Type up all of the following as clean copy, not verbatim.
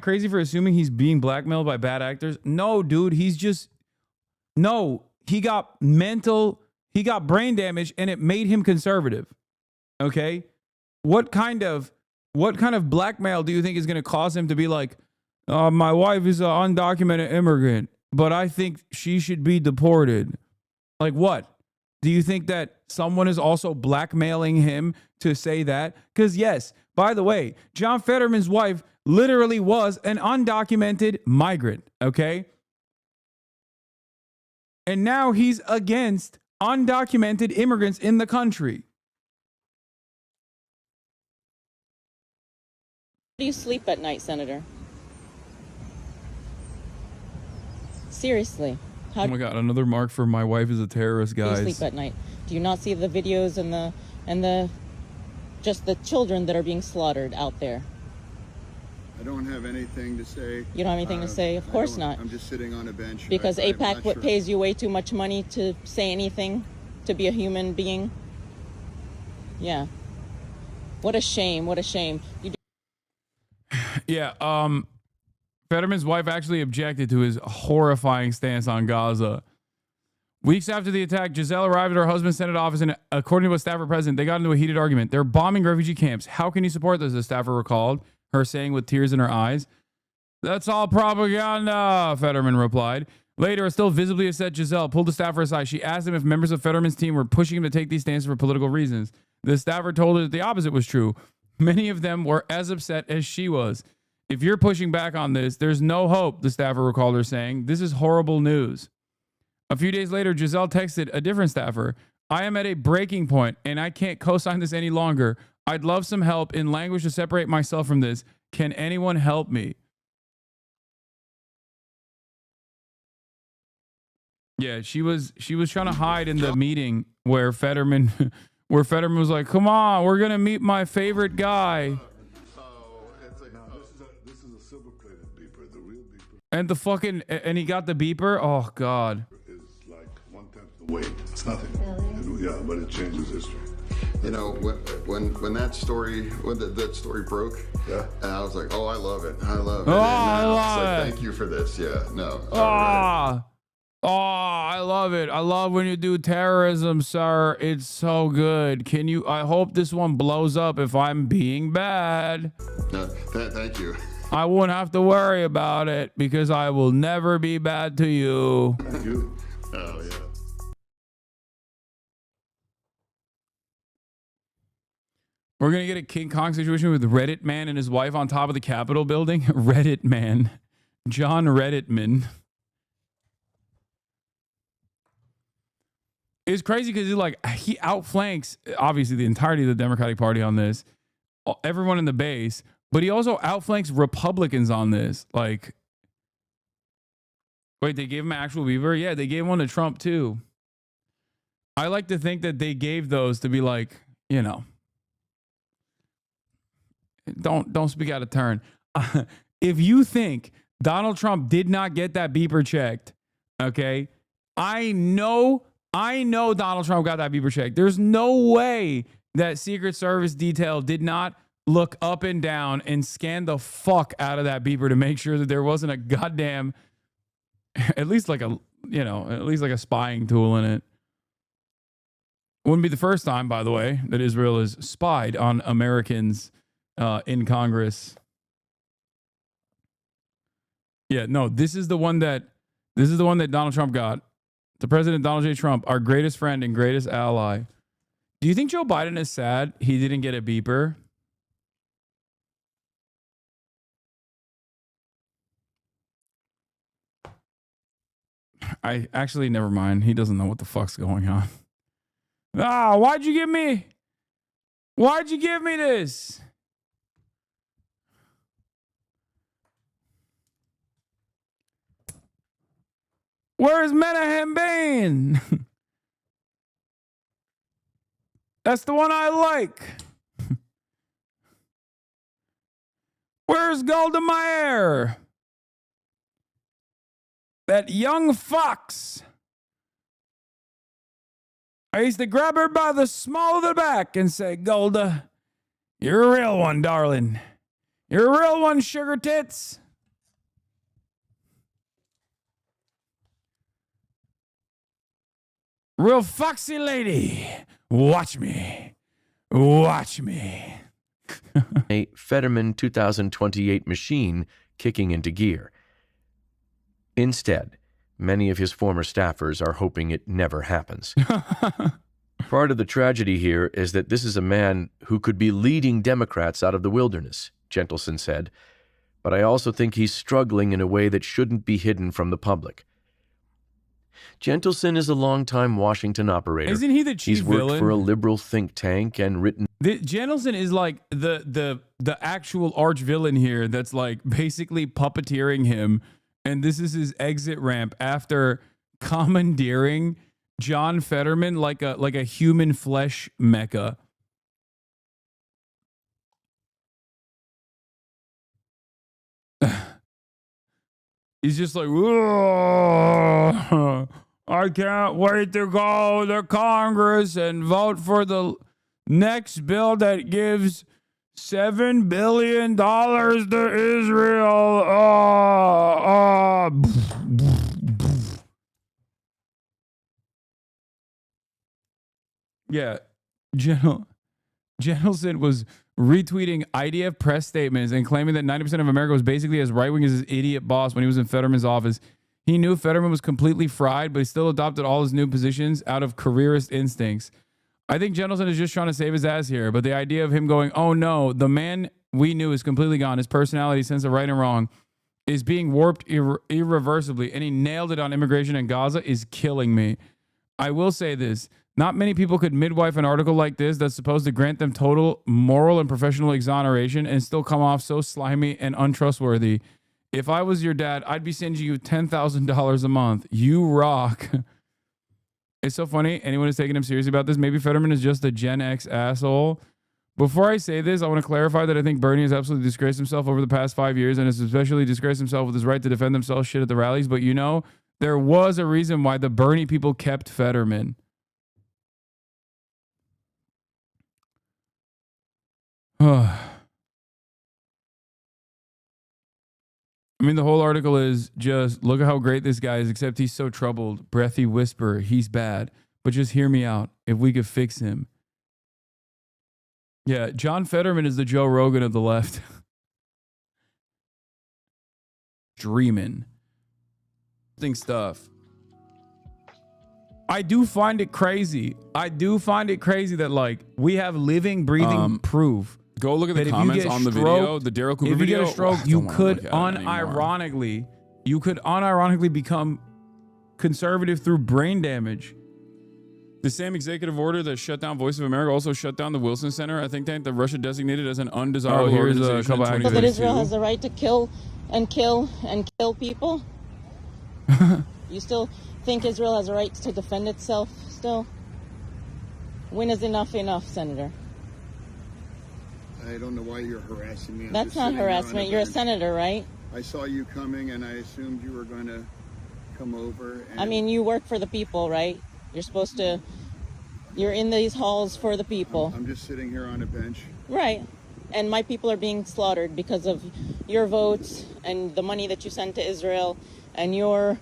crazy for assuming he's being blackmailed by bad actors? No, dude. He's just no. He got brain damage, and it made him conservative. Okay, what kind of blackmail do you think is going to cause him to be like, my wife is an undocumented immigrant, but I think she should be deported? Like what? Do you think that someone is also blackmailing him to say that? Because yes, by the way, John Fetterman's wife literally was an undocumented migrant, okay? And now he's against undocumented immigrants in the country. Do you sleep at night, Senator? Seriously. Oh my God, another mark for my wife is a terrorist, guys. Do you sleep at night? Do you not see the videos and the just the children that are being slaughtered out there? I don't have anything to say. You don't have anything to say? Of course not. I'm just sitting on a bench. Because AIPAC pays you way too much money to say anything, to be a human being? Yeah. What a shame. What a shame. Yeah, Fetterman's wife actually objected to his horrifying stance on Gaza. Weeks after the attack, Giselle arrived at her husband's Senate office, and according to a staffer present, they got into a heated argument. They're bombing refugee camps. How can you support this? The staffer recalled, her saying with tears in her eyes. That's all propaganda, Fetterman replied. Later, a still visibly upset Giselle pulled the staffer aside. She asked him if members of Fetterman's team were pushing him to take these stances for political reasons. The staffer told her that the opposite was true. Many of them were as upset as she was. If you're pushing back on this, there's no hope, the staffer recalled her saying. This is horrible news. A few days later, Giselle texted a different staffer. I am at a breaking point, and I can't co-sign this any longer. I'd love some help in language to separate myself from this. Can anyone help me? Yeah, she was trying to hide in the meeting where Fetterman was like, come on, we're going to meet my favorite guy. And the fucking, and he got the beeper. Oh God. It's like 1/10 the weight. It's nothing. Yeah, but it changes history. You know, when that story broke, yeah, and I was like, oh, I love it. I love it. Oh, I love it. Thank you for this. Yeah, no. Oh, I love it. I love when you do terrorism, sir. It's so good. I hope this one blows up if I'm being bad. No, thank you. I won't have to worry about it because I will never be bad to you. Thank you. Oh, yeah. We're going to get a King Kong situation with Reddit Man and his wife on top of the Capitol building. Reddit Man. John Redditman. It's crazy because he outflanks, obviously, the entirety of the Democratic Party on this. Everyone in the base. But he also outflanks Republicans on this. Like, wait, they gave him an actual beaver? Yeah, they gave one to Trump too. I like to think that they gave those to be like, you know, don't speak out of turn. If you think Donald Trump did not get that beeper checked, okay, I know Donald Trump got that beeper checked. There's no way that Secret Service detail did not look up and down and scan the fuck out of that beeper to make sure that there wasn't a goddamn, at least like a spying tool in it. Wouldn't be the first time, by the way, that Israel has spied on Americans in Congress. Yeah, no, this is the one that Donald Trump got. The President Donald J. Trump, our greatest friend and greatest ally. Do you think Joe Biden is sad he didn't get a beeper? I actually, never mind. He doesn't know what the fuck's going on. Why'd you give me this? Where's Menahem Bane? That's the one I like. Where's Golda Meir? That young fox. I used to grab her by the small of the back and say, Golda, you're a real one, darling. You're a real one, sugar tits. Real foxy lady. Watch me. Watch me. A Fetterman 2028 machine kicking into gear. Instead, many of his former staffers are hoping it never happens. Part of the tragedy here is that this is a man who could be leading Democrats out of the wilderness, Gentleson said, but I also think he's struggling in a way that shouldn't be hidden from the public. Gentleson is a longtime Washington operator. Isn't he the chief He's worked villain? for a liberal think tank and written... Gentleson is like the actual arch villain here that's like basically puppeteering him. And this is his exit ramp after commandeering John Fetterman like a human flesh mecha. He's just like, "Whoa, I can't wait to go to Congress and vote for the next bill that gives $7 billion to Israel." Yeah, Gentleson was retweeting IDF press statements and claiming that 90% of America was basically as right-wing as his idiot boss when he was in Fetterman's office. He knew Fetterman was completely fried, but he still adopted all his new positions out of careerist instincts. I think Gentleson is just trying to save his ass here, but the idea of him going, oh no, the man we knew is completely gone, his personality, sense of right and wrong, is being warped irreversibly, and he nailed it on immigration in Gaza, is killing me. I will say this. Not many people could midwife an article like this that's supposed to grant them total moral and professional exoneration and still come off so slimy and untrustworthy. If I was your dad, I'd be sending you $10,000 a month. You rock. It's so funny. Anyone is taking him seriously about this. Maybe Fetterman is just a Gen X asshole. Before I say this, I want to clarify that I think Bernie has absolutely disgraced himself over the past 5 years and has especially disgraced himself with his right to defend himself shit at the rallies. But you know, there was a reason why the Bernie people kept Fetterman. I mean, the whole article is just, look at how great this guy is, except he's so troubled. Breathy whisper, he's bad. But just hear me out. If we could fix him. Yeah, John Fetterman is the Joe Rogan of the left. Dreaming. Stuff. I do find it crazy. That, like, we have living, breathing proof. Go look at the comments on the video, the Daryl Cooper video. video. If you get a stroke, you could unironically become conservative through brain damage. The same executive order that shut down Voice of America also shut down the Wilson Center, a think tank that Russia designated as an undesirable organization. So that Israel has the right to kill people? You still think Israel has a right to defend itself still? When is enough, Senator? I don't know why you're harassing me. That's not harassment. You're a senator, right? I saw you coming and I assumed you were going to come over. And I mean, you work for the people, right? You're in these halls for the people. I'm just sitting here on a bench. Right. And my people are being slaughtered because of your votes and the money that you send to Israel and your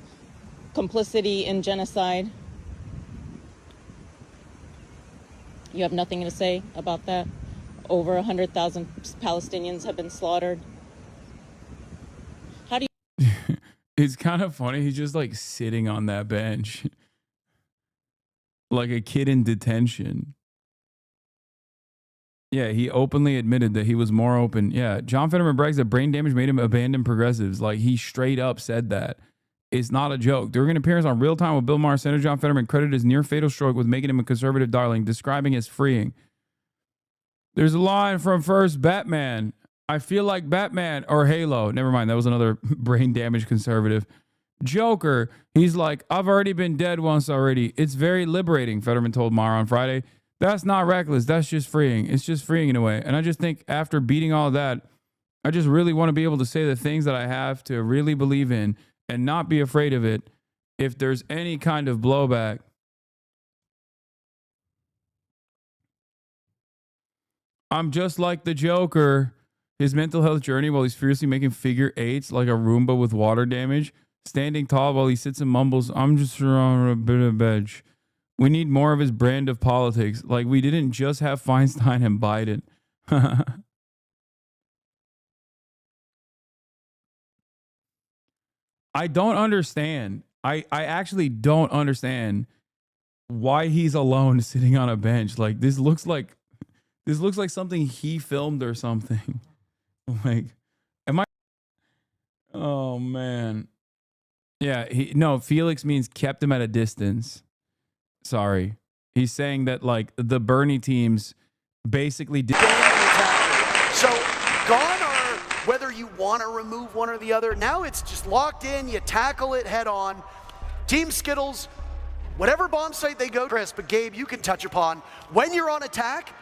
complicity in genocide. You have nothing to say about that? Over 100,000 Palestinians have been slaughtered. How do you... It's kind of funny. He's just like sitting on that bench. Like a kid in detention. Yeah, he openly admitted that he was more open. Yeah, John Fetterman brags that brain damage made him abandon progressives. Like, he straight up said that. It's not a joke. During an appearance on Real Time with Bill Maher, Senator John Fetterman credited his near-fatal stroke with making him a conservative darling, describing it as freeing. There's a line from First Batman. I feel like Batman, or Halo. Never mind, that was another brain damage conservative. Joker, he's like, I've already been dead once already. It's very liberating, Fetterman told Maher on Friday. That's not reckless. That's just freeing. It's just freeing in a way. And I just think after beating all of that, I just really want to be able to say the things that I have to really believe in and not be afraid of it if there's any kind of blowback. I'm just like the Joker. His mental health journey while he's fiercely making figure eights like a Roomba with water damage, standing tall while he sits and mumbles, I'm just around a bit of edge. We need more of his brand of politics. Like, we didn't just have Feinstein and Biden. I don't understand. I actually don't understand why he's alone sitting on a bench. Like, this looks like something he filmed or something. Like, am I? Oh man. Yeah, no, Felix means kept him at a distance. Sorry. He's saying that like the Bernie teams basically did. So gone are whether you want to remove one or the other. Now it's just locked in, you tackle it head on. Team Skittles, whatever bomb site they go, Chris, but Gabe, you can touch upon when you're on attack.